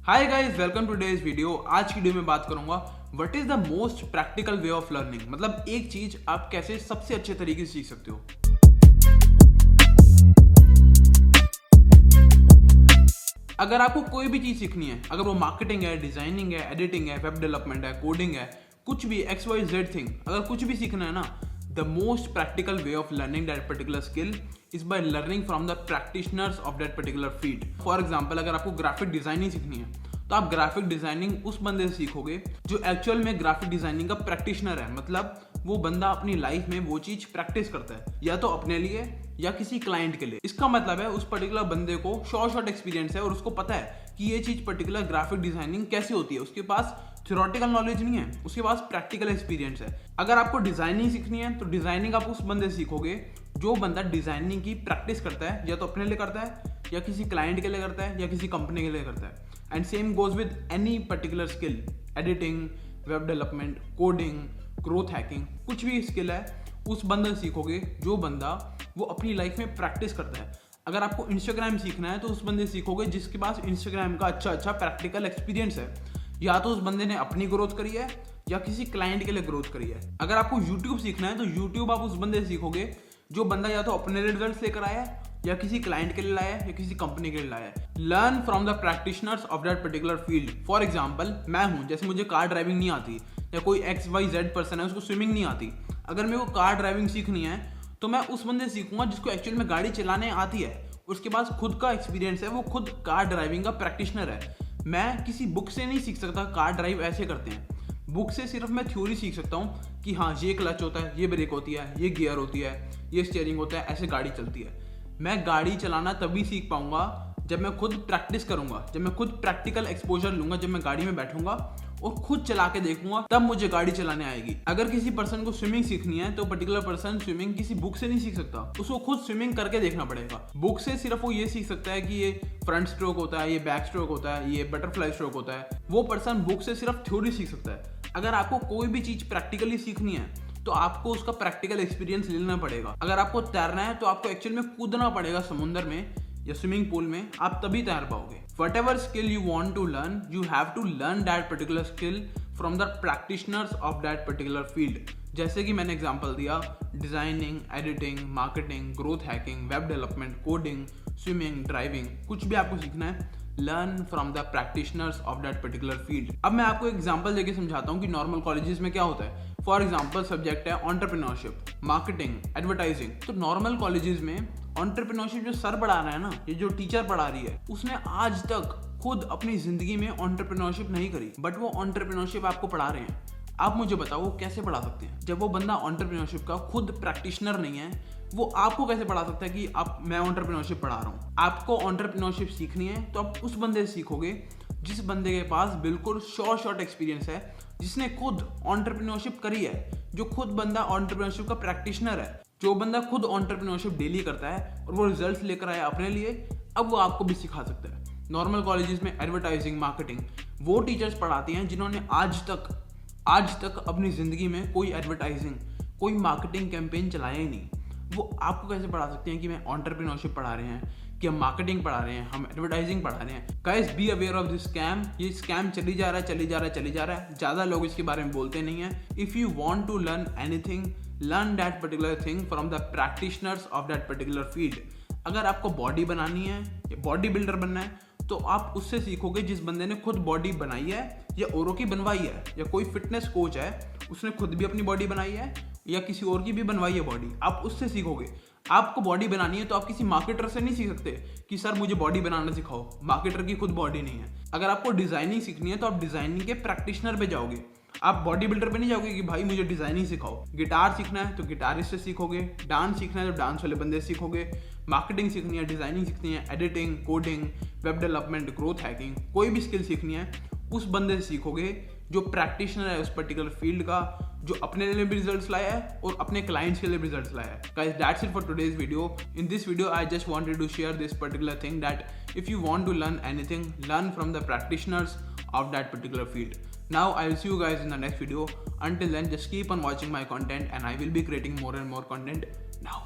Hi guys, welcome to today's video. आज की video में बात करूंगा what is the most practical way of learning. मतलब एक चीज आप कैसे सबसे अच्छे तरीके से सीख सकते हो। अगर आपको कोई भी चीज सीखनी है, अगर वो मार्केटिंग है, डिजाइनिंग है, एडिटिंग है, वेब डेवलपमेंट है, कोडिंग है, कुछ भी XYZ थिंग, अगर कुछ भी सीखना है ना, the most practical way of learning that particular skill is by learning from the practitioners of that particular field. For example, अगर आपको ग्राफिक डिजाइनिंग सीखनी है तो आप ग्राफिक डिजाइनिंग उस बंदे से सीखोगे जो एक्चुअल में ग्राफिक डिजाइनिंग का प्रैक्टिशनर है। मतलब वो बंदा अपनी लाइफ में वो चीज प्रैक्टिस करता है, या तो अपने लिए या किसी क्लाइंट के लिए। इसका मतलब है उस पर्टिकुलर बंदे को शॉर्ट एक्सपीरियंस है और उसको पता है कि ये चीज पर्टिकुलर ग्राफिक डिजाइनिंग कैसे होती है। उसके पास थ्योरेटिकल नॉलेज नहीं है, उसके पास प्रैक्टिकल एक्सपीरियंस है। अगर आपको डिजाइनिंग सीखनी है तो डिजाइनिंग आप उस बंदे से सीखोगे जो बंदा डिजाइनिंग की प्रैक्टिस करता है, या तो अपने लिए करता है, या किसी क्लाइंट के लिए करता है, या किसी कंपनी के लिए करता है। And same goes with any particular skill, editing, web development, coding, growth hacking, कुछ भी स्किल है उस बंदे से सीखोगे जो बंदा वो अपनी लाइफ में प्रैक्टिस करता है। अगर आपको इंस्टाग्राम सीखना है तो उस बंदे से सीखोगे जिसके पास इंस्टाग्राम का अच्छा प्रैक्टिकल एक्सपीरियंस है, या तो उस बंदे ने अपनी ग्रोथ करी है या किसी क्लाइंट के लिए ग्रोथ करी है। अगर आपको यूट्यूब सीखना है तो यूट्यूब आप उस बंदे से सीखोगे जो बंदा या तो अपने लिए रिजल्ट लेकर आया है, या किसी क्लाइंट के लिए लाया है, या किसी कंपनी के लिए लाया है। Learn from the practitioners of that particular field. For example, मैं हूँ, जैसे मुझे कार ड्राइविंग नहीं आती, या कोई XYZ पर्सन है उसको स्विमिंग नहीं आती। अगर मेरे को कार ड्राइविंग सीखनी है तो मैं उस बंदे से सीखूंगा जिसको एक्चुअल में गाड़ी चलाने आती है, उसके पास खुद का एक्सपीरियंस है, वो खुद कार ड्राइविंग का प्रैक्टिशनर है। मैं किसी बुक से नहीं सीख सकता कार ड्राइव ऐसे करते हैं। बुक से सिर्फ मैं थ्योरी सीख सकता हूँ कि हाँ ये क्लच होता है, ये ब्रेक होती है, ये गियर होती है, ये स्टीयरिंग होता है, ऐसे गाड़ी चलती है। मैं गाड़ी चलाना तभी सीख पाऊंगा जब मैं खुद प्रैक्टिस करूंगा, जब मैं खुद प्रैक्टिकल एक्सपोजर लूंगा, जब मैं गाड़ी में बैठूंगा और खुद चला के देखूंगा, तब मुझे गाड़ी चलाने आएगी। अगर किसी पर्सन को स्विमिंग सीखनी है तो पर्टिकुलर पर्सन स्विमिंग किसी बुक से नहीं सीख सकता, उसको खुद स्विमिंग करके देखना पड़ेगा। बुक से सिर्फ वो ये सीख सकता है कि ये फ्रंट स्ट्रोक होता है, ये बैक स्ट्रोक होता है, ये बटरफ्लाई स्ट्रोक होता है। वो पर्सन बुक से सिर्फ थ्योरी सीख सकता है। अगर आपको कोई भी चीज प्रैक्टिकली सीखनी है तो आपको उसका प्रैक्टिकल एक्सपीरियंस लेना पड़ेगा। अगर आपको तैरना है तो आपको एक्चुअल में कूदना पड़ेगा समुद्र में या स्विमिंग पूल में, आप तभी तैर पाओगे। Whatever skill you want to learn, you have to learn that particular skill from the practitioners of that particular field। जैसे कि मैंने एग्जांपल दिया, designing, editing, marketing, growth hacking, web development, coding, swimming, driving, कुछ भी आपको सीखना है, learn from the practitioners of that particular field. अब मैं आपको एग्जांपल देके समझाता हूँ कि नॉर्मल कॉलेजेस में क्या होता है। फॉर एग्जाम्पल, सब्जेक्ट है एंटरप्रेन्योरशिप, मार्केटिंग, एडवर्टाइजिंग। तो नॉर्मल कॉलेजेस में एंटरप्रेन्योरशिप जो सर पढ़ा रहा है ना, ये जो टीचर पढ़ा रही है, उसने आज तक खुद अपनी जिंदगी में एंटरप्रेन्योरशिप नहीं करी, बट वो एंटरप्रेन्योरशिप आपको पढ़ा रहे हैं। आप मुझे बताओ वो कैसे पढ़ा सकते हैं? जब वो बंदा एंटरप्रेन्योरशिप का खुद प्रैक्टिशनर नहीं है, वो आपको कैसे पढ़ा सकता है कि मैं एंटरप्रेन्योरशिप पढ़ा रहा हूँ? आपको एंटरप्रेन्योरशिप सीखनी है तो आप उस बंदे से सीखोगे जिस बंदे के पास बिल्कुल शॉर्ट एक्सपीरियंस है, जिसने खुद एंटरप्रेन्योरशिप करी है, जो खुद बंदा एंटरप्रेन्योरशिप का प्रैक्टिशनर है, जो बंदा खुद एंटरप्रेन्योरशिप डेली करता है और वो रिजल्ट्स लेकर आया अपने लिए, अब वो आपको भी सिखा सकता है। नॉर्मल कॉलेजेस में एडवर्टाइजिंग, मार्केटिंग वो टीचर्स पढ़ाती हैं जिन्होंने आज तक अपनी जिंदगी में कोई एडवर्टाइजिंग, कोई मार्केटिंग कैंपेन चलाया ही नहीं। वो आपको कैसे पढ़ा सकते हैं कि मैं एंटरप्रेन्योरशिप पढ़ा रहे हैं, कि हम मार्केटिंग पढ़ा रहे हैं, हम एडवर्टाइजिंग पढ़ा रहे हैं। Guys, be aware of this scam. ये स्कैम चली जा रहा है। ज़्यादा लोग इसके बारे में बोलते नहीं है। If you want to learn anything, learn that particular thing from the practitioners of that particular field. अगर आपको बॉडी बनानी है या बॉडी बिल्डर बनना है तो आप उससे सीखोगे जिस बंदे ने खुद बॉडी बनाई है या औरों की बनवाई है, या कोई फिटनेस कोच है उसने खुद भी अपनी बॉडी बनाई है या किसी और की भी बनवाई है बॉडी, आप उससे सीखोगे। आपको बॉडी बनानी है तो आप किसी मार्केटर से नहीं सीख सकते कि सर मुझे बॉडी बनाना सिखाओ, मार्केटर की खुद बॉडी नहीं है। अगर आपको डिजाइनिंग सीखनी है तो आप डिजाइनिंग के प्रैक्टिशनर पे जाओगे, आप बॉडी बिल्डर पे नहीं जाओगे कि भाई मुझे डिजाइनिंग सिखाओ। गिटार सीखना है तो गिटारिस्ट से सीखोगे, डांस सीखना है तो डांस वाले बंदे से सीखोगे, मार्केटिंग सीखनी है, डिजाइनिंग सीखनी है, editing, coding, web development, growth hacking, कोई भी स्किल सीखनी है उस बंदे से सीखोगे जो प्रैक्टिशनर है उस पर्टिकुलर फील्ड का, जो अपने लिए भी रिजल्ट्स लाया है और अपने क्लाइंट्स के लिए भी रिजल्ट्स लाया है। Guys, that's it for today's video. In this video, I just wanted to share this particular thing that if you want to learn anything, learn from the practitioners of that particular field. Now, I will see you guys in the next video. Until then, just keep on watching my content and I will be creating more and more content now.